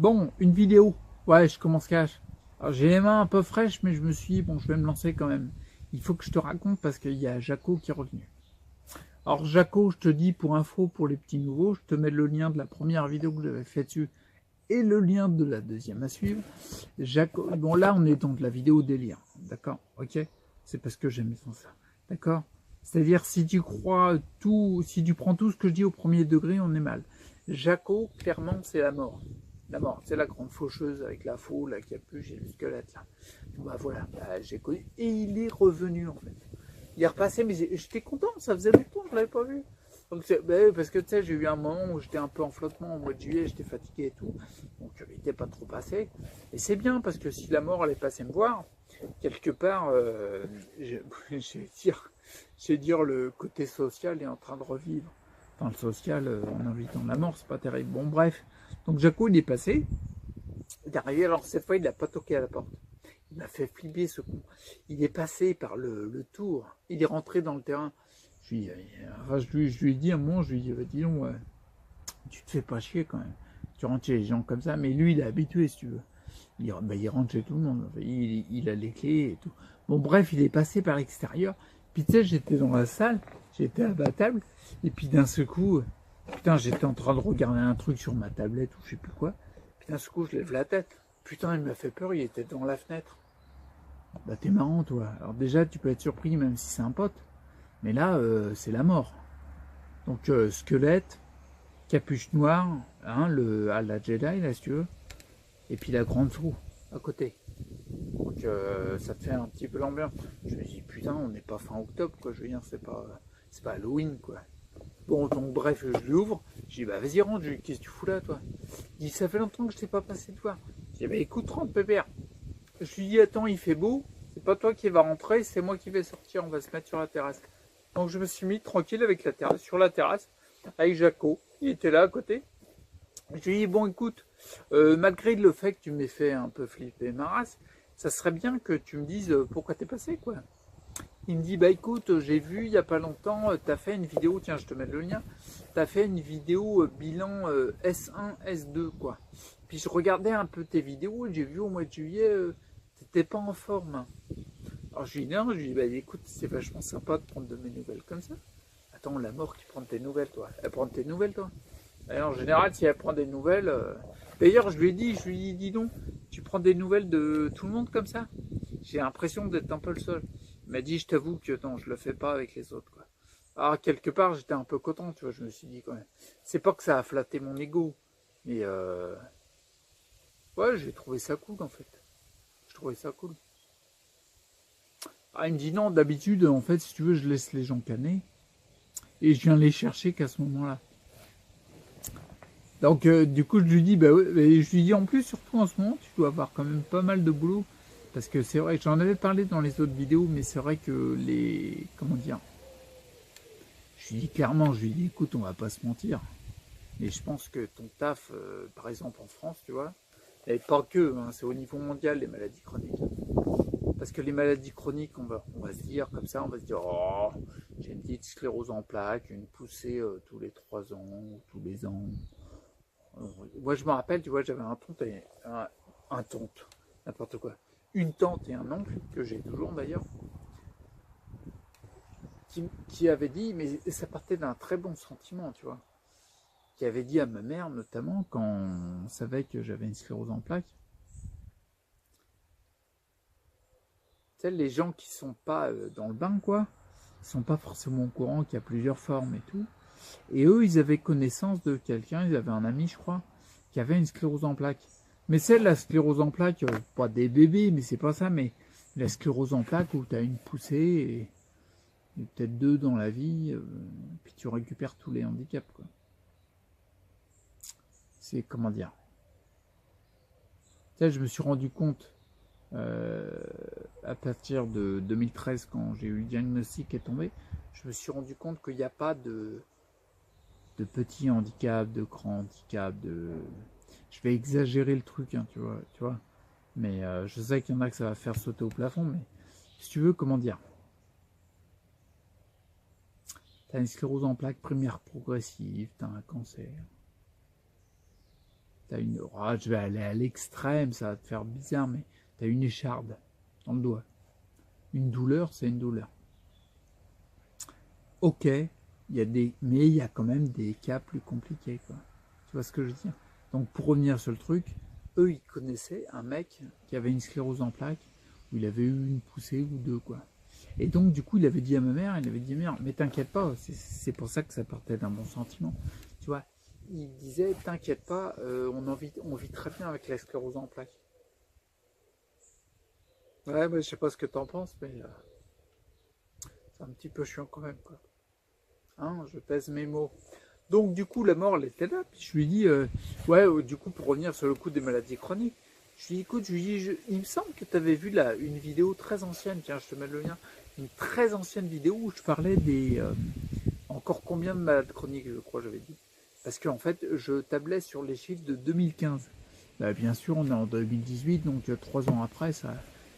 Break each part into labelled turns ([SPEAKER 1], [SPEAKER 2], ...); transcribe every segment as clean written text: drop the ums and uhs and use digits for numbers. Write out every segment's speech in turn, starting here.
[SPEAKER 1] Bon, une vidéo. Ouais, je commence cash. Alors, j'ai les mains un peu fraîches, mais je me suis dit, bon, je vais me lancer quand même. Il faut que je te raconte parce qu'il y a Jaco qui est revenu. Alors, Jaco, je te dis pour info, pour les petits nouveaux, je te mets le lien de la première vidéo que j'avais fait dessus et le lien de la deuxième à suivre. Jaco, bon, là, on est dans de la vidéo délire. D'accord? Ok? C'est parce que j'aime bien ça. D'accord? C'est-à-dire, si tu crois tout, si tu prends tout ce que je dis au premier degré, on est mal. Jaco, clairement, c'est la mort. La mort, c'est la grande faucheuse avec la faux, là, qui a plus, j'ai le squelette, là. Bah voilà, bah, j'ai connu. Et il est revenu, en fait. Il est repassé, mais j'étais content, ça faisait longtemps que je l'avais pas vu. Donc bah, parce que tu sais, j'ai eu un moment où j'étais un peu en flottement au mois de juillet, j'étais fatigué et tout. Donc il n'était pas trop passé. Et c'est bien, parce que si la mort allait passer me voir, quelque part, je vais dire, le côté social est en train de revivre. Enfin, le social, en invitant la mort, c'est pas terrible. Bon, bref. Donc Jaco, il est passé. Il est arrivé, alors cette fois, il n'a pas toqué à la porte. Il m'a fait flipper ce con. Il est passé par le tour. Il est rentré dans le terrain. Je lui ai dit à un moment, je lui ai dit, bah, dis donc, tu te fais pas chier quand même. Tu rentres chez les gens comme ça, mais lui, il est habitué, si tu veux. Il rentre chez tout le monde. Il a les clés et tout. Bon, bref, il est passé par l'extérieur. Puis tu sais, j'étais dans la salle, j'étais à ma table, et puis d'un seul coup, putain, j'étais en train de regarder un truc sur ma tablette ou je sais plus quoi. Puis d'un seul coup, je lève la tête. Putain, il m'a fait peur, il était dans la fenêtre. Bah t'es marrant, toi. Alors déjà, tu peux être surpris même si c'est un pote. Mais là, c'est la mort. Donc squelette, capuche noire, hein, à la Jedi, là, si tu veux. Et puis la grande fou à côté. Donc ça te fait un petit peu l'ambiance. Je me dis, putain, on n'est pas fin octobre, quoi. Je veux dire, c'est pas Halloween, quoi. Bon, donc bref, je l'ouvre. Je dis, bah vas-y, rentre. Qu'est-ce que tu fous là, toi? Il dit, ça fait longtemps que je t'ai pas passé de voir. Je dis, bah écoute, rentre, pépère. Je lui dis, attends, il fait beau. C'est pas toi qui va rentrer, c'est moi qui vais sortir. On va se mettre sur la terrasse. Donc je me suis mis tranquille avec la terrasse, sur la terrasse, avec Jaco. Il était là à côté. Je lui ai dit, bon, écoute, malgré le fait que tu m'aies fait un peu flipper ma race, ça serait bien que tu me dises pourquoi t'es passé, quoi. Il me dit, bah écoute, j'ai vu il y a pas longtemps, t'as fait une vidéo, tiens, je te mets le lien, t'as fait une vidéo bilan S1, S2, quoi. Puis je regardais un peu tes vidéos et j'ai vu au mois de juillet, t'étais pas en forme. Alors je lui dis, non, je lui dis, bah écoute, c'est vachement sympa de prendre de mes nouvelles comme ça. Attends, la mort qui prend tes nouvelles, toi. Elle prend tes nouvelles, toi. Et en général, si elle prend des nouvelles. D'ailleurs, je lui ai dit, dis donc, tu prends des nouvelles de tout le monde comme ça? J'ai l'impression d'être un peu le seul. Il m'a dit, je t'avoue que non, je le fais pas avec les autres, quoi. Alors, quelque part, j'étais un peu content, tu vois, je me suis dit quand même. C'est pas que ça a flatté mon ego, mais ouais, j'ai trouvé ça cool en fait. Je trouvais ça cool. Ah, il me dit non, d'habitude, en fait, si tu veux, je laisse les gens canner et je viens les chercher qu'à ce moment-là. Donc, du coup, je lui dis, bah ouais, je lui dis en plus, surtout en ce moment, tu dois avoir quand même pas mal de boulot. Parce que c'est vrai, j'en avais parlé dans les autres vidéos, mais c'est vrai que les. Comment dire? Je lui dis clairement, je lui dis, écoute, on va pas se mentir. Mais je pense que ton taf, par exemple en France, tu vois, et pas que, hein, c'est au niveau mondial les maladies chroniques. Parce que les maladies chroniques, on va se dire comme ça, on va se dire, oh, j'ai une petite sclérose en plaques, une poussée tous les 3 ans ou tous les ans. Moi, je me rappelle, tu vois, j'avais un tonte et un tonte, n'importe quoi. Une tante et un oncle, que j'ai toujours d'ailleurs, qui avait dit, mais ça partait d'un très bon sentiment, tu vois, qui avait dit à ma mère, notamment, quand on savait que j'avais une sclérose en plaques, tu sais, les gens qui sont pas dans le bain, quoi, ils sont pas forcément au courant qu'il y a plusieurs formes et tout. Et eux, ils avaient connaissance de quelqu'un, ils avaient un ami, je crois, qui avait une sclérose en plaques. Mais celle, la sclérose en plaques, pas des bébés, mais c'est pas ça, mais la sclérose en plaques où tu as une poussée et peut-être deux dans la vie, puis tu récupères tous les handicaps, quoi. C'est comment dire. Tu sais, je me suis rendu compte euh, à partir de 2013, quand j'ai eu le diagnostic est tombé, je me suis rendu compte qu'il n'y a pas de petits handicaps, de grands handicaps, de. Je vais exagérer le truc, hein, tu vois. Mais je sais qu'il y en a que ça va faire sauter au plafond, mais si tu veux, comment dire, t'as une sclérose en plaques primaire progressive, t'as un cancer, T'as une... Oh, je vais aller à l'extrême, ça va te faire bizarre, mais t'as une écharde dans le doigt. Une douleur, c'est une douleur. Ok, mais il y a quand même des cas plus compliqués, quoi. Tu vois ce que je veux dire? Donc pour revenir sur le truc, eux ils connaissaient un mec qui avait une sclérose en plaques, où il avait eu une poussée ou deux, quoi. Et donc du coup il avait dit à ma mère, mais t'inquiète pas, c'est pour ça que ça partait d'un bon sentiment. Tu vois, il disait, t'inquiète pas, on vit très bien avec la sclérose en plaques. Ouais, mais je sais pas ce que t'en penses, mais c'est un petit peu chiant quand même, quoi. Hein, je pèse mes mots. Donc du coup, la mort, elle était là. Puis je lui dis, ouais, du coup, pour revenir sur le coup des maladies chroniques, je lui dis, écoute, il me semble que tu avais vu là une vidéo très ancienne, tiens, je te mets le lien, une très ancienne vidéo où je parlais des, encore combien de maladies chroniques, je crois, j'avais dit. Parce qu'en fait, je tablais sur les chiffres de 2015. Bah, bien sûr, on est en 2018, donc 3 ans après, ça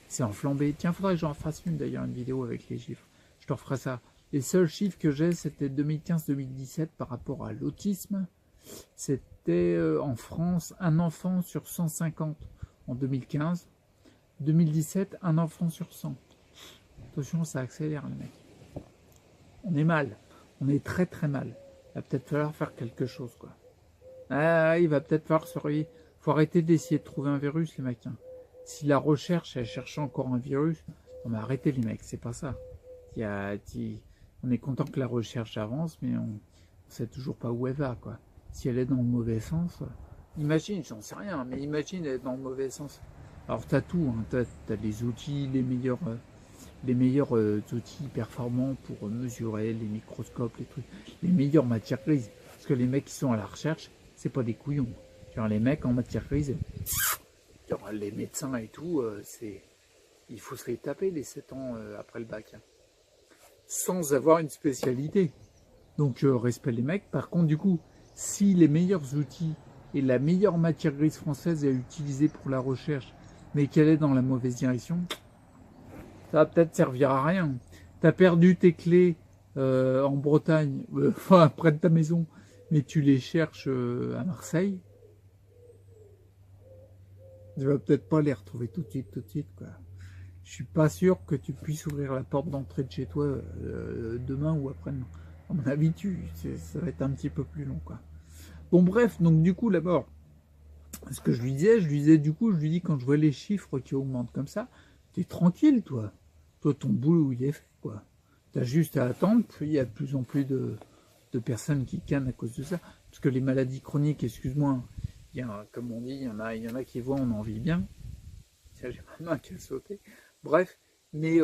[SPEAKER 1] c'est enflambé. Tiens, faudrait que j'en fasse une d'ailleurs, une vidéo avec les chiffres. Je te referai ça. Les seuls chiffres que j'ai, c'était 2015-2017 par rapport à l'autisme. C'était en France, un enfant sur 150 en 2015. 2017, un enfant sur 100. Attention, ça accélère, les mecs. On est mal. On est très très mal. Il va peut-être falloir faire quelque chose, quoi. Ah, il va peut-être falloir surveiller. Faut arrêter d'essayer de trouver un virus, les mecs. Hein. Si la recherche, elle cherche encore un virus, on va arrêter, les mecs. C'est pas ça. On est content que la recherche avance, mais on sait toujours pas où elle va, quoi. Si elle est dans le mauvais sens, imagine, j'en sais rien, mais imagine elle est dans le mauvais sens. Alors t'as tout, hein, t'as les outils, les meilleurs outils performants pour mesurer les microscopes, les trucs, les meilleures matières grises. Parce que les mecs qui sont à la recherche, c'est pas des couillons. Genre les mecs en matière grise, genre les médecins et tout, il faut se les taper les 7 ans après le bac. Hein. Sans avoir une spécialité. Donc respect les mecs. Par contre, du coup, si les meilleurs outils et la meilleure matière grise française est utilisée pour la recherche, mais qu'elle est dans la mauvaise direction, ça va peut-être servir à rien. T'as perdu tes clés en Bretagne, enfin près de ta maison, mais tu les cherches à Marseille. Tu vas peut-être pas les retrouver tout de suite, quoi. Je suis pas sûr que tu puisses ouvrir la porte d'entrée de chez toi demain ou après-demain. À mon avis, ça va être un petit peu plus long, quoi. Bon, bref, donc du coup, la mort. Ce que je lui disais, du coup, je lui dis, quand je vois les chiffres qui augmentent comme ça, t'es tranquille, toi. Toi, ton boulot, il est fait, quoi. T'as juste à attendre, puis il y a de plus en plus de personnes qui cannent à cause de ça. Parce que les maladies chroniques, excuse-moi, comme on dit, il y en a qui voient, on en vit bien. Tiens, j'ai ma main qui a sauté. Bref, mais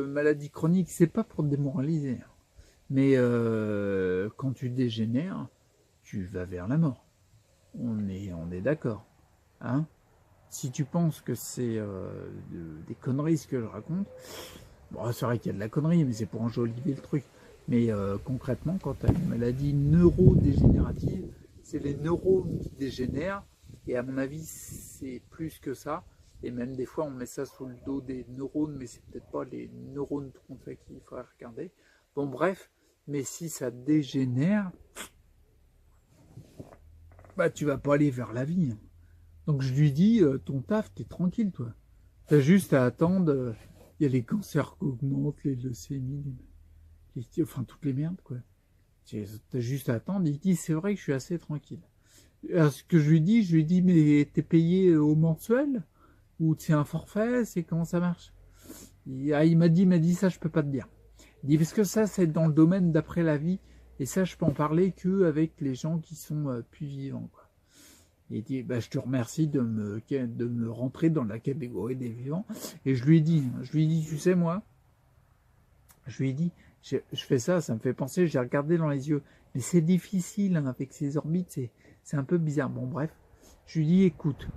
[SPEAKER 1] maladie chronique, c'est pas pour te démoraliser. Hein. Mais quand tu dégénères, tu vas vers la mort. On est d'accord. Hein, si tu penses que c'est des conneries ce que je raconte, bon, c'est vrai qu'il y a de la connerie, mais c'est pour enjoliver le truc. Mais concrètement, quand tu as une maladie neurodégénérative, c'est les neurones qui dégénèrent. Et à mon avis, c'est plus que ça. Et même des fois, on met ça sous le dos des neurones, mais c'est peut-être pas les neurones tout fait qu'il faudrait regarder. Bon, bref, mais si ça dégénère, bah tu vas pas aller vers la vie. Hein. Donc je lui dis, ton taf, t'es tranquille, toi. T'as juste à attendre. Il y a les cancers qui augmentent, les leucémies, enfin toutes les merdes, quoi. T'as juste à attendre. Il dit, c'est vrai que je suis assez tranquille. Alors, ce que je lui dis, mais t'es payé au mensuel? Ou c'est un forfait? C'est comment ça marche? Il m'a dit, ça je peux pas te dire. Il dit, parce que ça c'est dans le domaine d'après la vie. Et ça je peux en parler qu'avec les gens qui sont plus vivants, quoi. Il dit, bah, je te remercie de me rentrer dans la catégorie des vivants. Et je lui ai dit, tu sais, moi, je lui ai dit, je fais ça, ça me fait penser, j'ai regardé dans les yeux. Mais c'est difficile, hein, avec ces orbites, c'est un peu bizarre. Bon, bref. Je lui ai dit, écoute,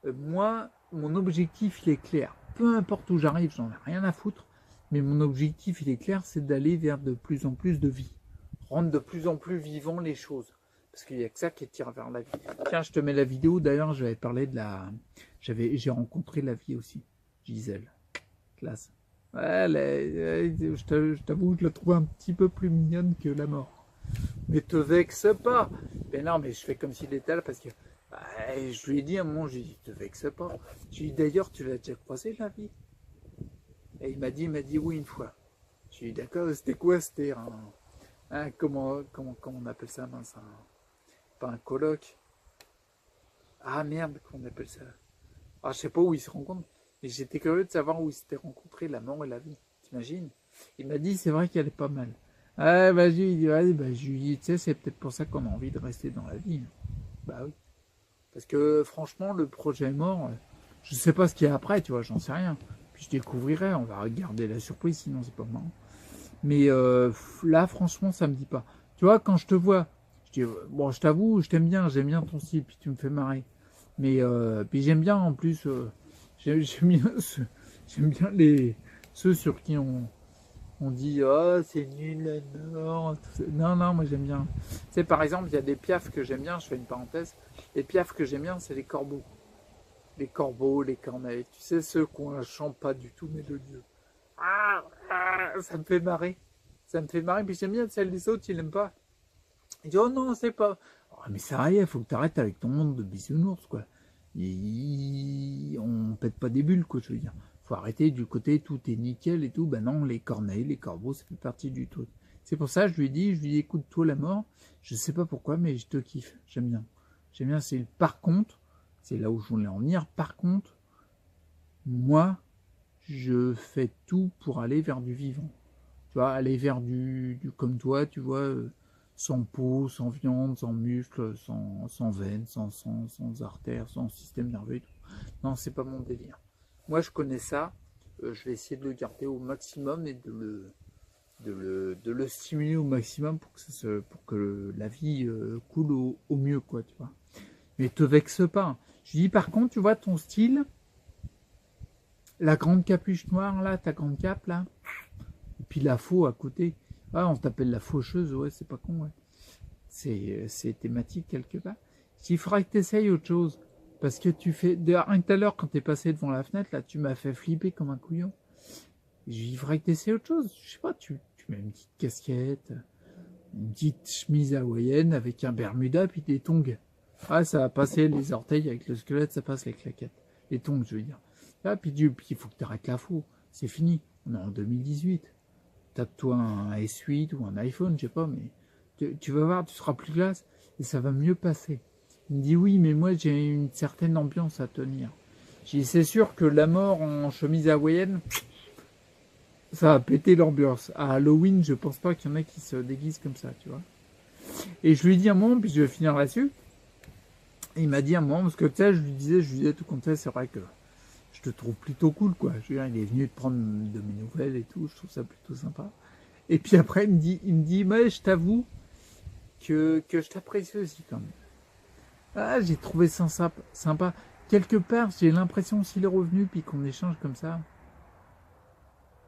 [SPEAKER 1] moi, mon objectif, il est clair. Peu importe où j'arrive, j'en ai rien à foutre. Mais mon objectif, il est clair, c'est d'aller vers de plus en plus de vie. Rendre de plus en plus vivant les choses. Parce qu'il n'y a que ça qui tire vers la vie. Tiens, je te mets la vidéo. D'ailleurs, j'avais parlé de la... J'ai rencontré la vie aussi. Gisèle. Classe. Ouais, je t'avoue, je la trouve un petit peu plus mignonne que la mort. Mais te vexe pas. Mais non, mais je fais comme s'il était là parce que Et je lui ai dit à un moment, j'ai dit, te vexe pas. J'ai dit, d'ailleurs, tu l'as déjà croisé, la vie? Et il m'a dit oui une fois. J'ai dit, d'accord, c'était quoi? C'était comment on appelle ça, mince, pas un colloque. Ah merde, comment on appelle ça? Ah, je sais pas où ils se rencontrent. Mais j'étais curieux de savoir où ils s'étaient rencontrés, la mort et la vie. T'imagines? Il m'a dit, c'est vrai qu'elle est pas mal. Ah, bah, je lui ai dit, vas-y, bah, je lui ai dit, tu sais, c'est peut-être pour ça qu'on a envie de rester dans la vie. Bah oui. Parce que franchement, le projet est mort. Je sais pas ce qu'il y a après, tu vois, j'en sais rien. Puis je découvrirai, on va regarder la surprise, sinon c'est pas marrant. Mais là, franchement, ça me dit pas. Tu vois, quand je te vois, je dis, bon, je t'avoue, j'aime bien ton style, puis tu me fais marrer. Mais puis j'aime bien en plus, j'aime bien, j'aime bien ceux sur qui on dit oh c'est nul la Nord. Non non, moi j'aime bien. Tu sais par exemple il y a des piafs que j'aime bien. Je fais une parenthèse. Les piafs que j'aime bien c'est les corbeaux, les corneilles. Tu sais ceux qui ont un chant pas du tout mélodieux. Ça me fait marrer. Ça me fait marrer. Puis j'aime bien celle des autres, ils l'aiment pas. Il dit, oh non, c'est pas. Oh, mais ça y est, faut que tu arrêtes avec ton monde de bisounours, quoi. On pète pas des bulles, quoi, je veux dire. Faut arrêter du côté tout est nickel et tout. Ben non, les corneilles, les corbeaux, ça fait partie du tout. C'est pour ça, je lui dis, écoute, toi la mort, je sais pas pourquoi, mais je te kiffe. J'aime bien. J'aime bien, c'est par contre, c'est là où je voulais en venir. Par contre, moi, je fais tout pour aller vers du vivant. Tu vois, aller vers du comme toi, tu vois, sans peau, sans viande, sans muscles, sans veines, sans sang, sans artères, sans système nerveux et tout. Non, c'est pas mon délire. Moi, je connais ça. Je vais essayer de le garder au maximum et de le stimuler au maximum pour pour que la vie coule au mieux, quoi, tu vois. Mais te vexe pas. Je dis par contre, tu vois, ton style, la grande capuche noire, là, ta grande cape, là, et puis la faux à côté. Ah, on t'appelle la faucheuse, ouais, c'est pas con, ouais. C'est thématique quelque part. Il faudra que tu essayes autre chose. Parce que tu fais. Rien que tout à l'heure, quand t'es passé devant la fenêtre, là, tu m'as fait flipper comme un couillon. Il faudrait que tu essayes autre chose. Je sais pas, tu mets une petite casquette, une petite chemise hawaïenne avec un bermuda, puis des tongs. Ah, ça va passer les orteils avec le squelette, ça passe les claquettes. Les tongs, je veux dire. Ah, puis il faut que tu arrêtes la faux. C'est fini. On est en 2018. Tape-toi un S8 ou un iPhone, je sais pas, mais tu vas voir, tu seras plus classe et ça va mieux passer. Il me dit oui, mais moi j'ai une certaine ambiance à tenir. J'ai dit c'est sûr que la mort en chemise hawaïenne, ça va péter l'ambiance. À Halloween, je pense pas qu'il y en a qui se déguisent comme ça, tu vois. Et je lui ai dit un moment, puis je vais finir là-dessus. Il m'a dit un moment, parce que tu sais, je lui disais tout comme ça, c'est vrai que je te trouve plutôt cool, quoi. Je veux dire, il est venu te prendre de mes nouvelles et tout, je trouve ça plutôt sympa. Et puis après, il me dit, mais je t'avoue que je t'apprécie aussi quand même. Ah, j'ai trouvé ça sympa. Quelque part, j'ai l'impression s'il est revenu puis qu'on échange comme ça,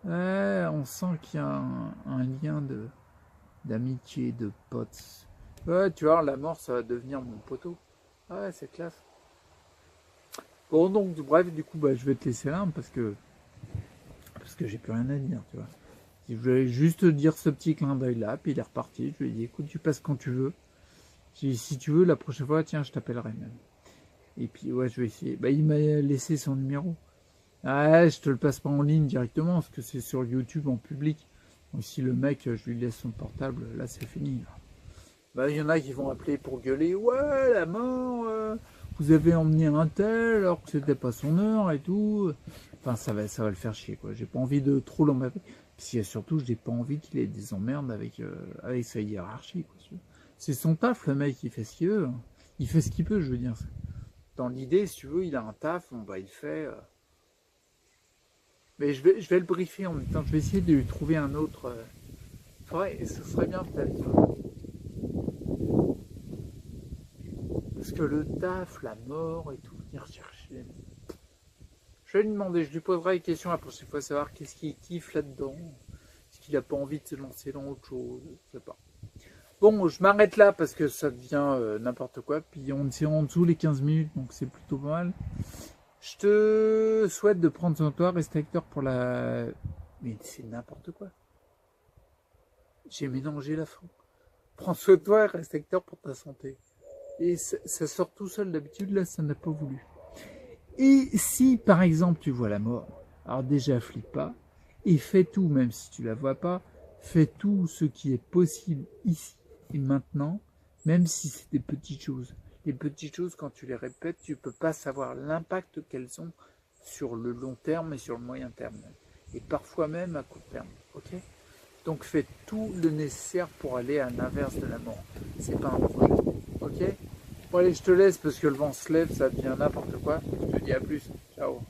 [SPEAKER 1] ouais, on sent qu'il y a un lien d'amitié, de potes. Ouais, tu vois, la mort, ça va devenir mon poteau. Ouais, c'est classe. Bon, donc, bref, du coup, bah, je vais te laisser là parce que j'ai plus rien à dire, tu vois. Je voulais juste dire ce petit clin d'œil là, puis il est reparti. Je lui ai dit, écoute, tu passes quand tu veux. Si tu veux, la prochaine fois, tiens, je t'appellerai même. Et puis, ouais, je vais essayer. Bah, il m'a laissé son numéro. Ah, je te le passe pas en ligne directement, parce que c'est sur YouTube en public. Donc, si le mec, je lui laisse son portable, là, c'est fini. Là. Bah, il y en a qui vont appeler pour gueuler. Ouais, la mort, vous avez emmené un tel alors que c'était pas son heure et tout. Enfin, ça va le faire chier, quoi. J'ai pas envie de trop l'emmerder. Puis surtout, j'ai pas envie qu'il ait des emmerdes avec sa hiérarchie, quoi. C'est son taf, le mec, il fait ce qu'il veut. Hein. Il fait ce qu'il peut, je veux dire. Dans l'idée, si tu veux, il a un taf, bon, bah, il fait. Mais je vais le briefer en même temps. Je vais essayer de lui trouver un autre. Ouais, ce serait bien peut-être. Parce que le taf, la mort et tout, venir chercher. Je vais lui demander, je lui poserai des questions la prochaine fois, savoir qu'est-ce qu'il kiffe là-dedans. Est-ce qu'il n'a pas envie de se lancer dans autre chose, je sais pas. Bon, je m'arrête là parce que ça devient n'importe quoi. Puis on est en dessous les 15 minutes, donc c'est plutôt pas mal. Je te souhaite de prendre soin de toi, reste acteur pour la... Mais c'est n'importe quoi. J'ai mélangé la fin. Prends soin de toi, reste acteur pour ta santé. Et ça sort tout seul d'habitude, là, ça n'a pas voulu. Et si, par exemple, tu vois la mort, alors déjà, flippe pas, et fais tout, même si tu la vois pas, fais tout ce qui est possible ici et maintenant, même si c'est des petites choses. Les petites choses, quand tu les répètes, tu peux pas savoir l'impact qu'elles ont sur le long terme et sur le moyen terme. Et parfois même à court terme. Ok ? Donc fais tout le nécessaire pour aller à l'inverse de la mort. C'est pas un projet. Ok ? Bon allez, je te laisse parce que le vent se lève, ça devient n'importe quoi. Je te dis à plus. Ciao.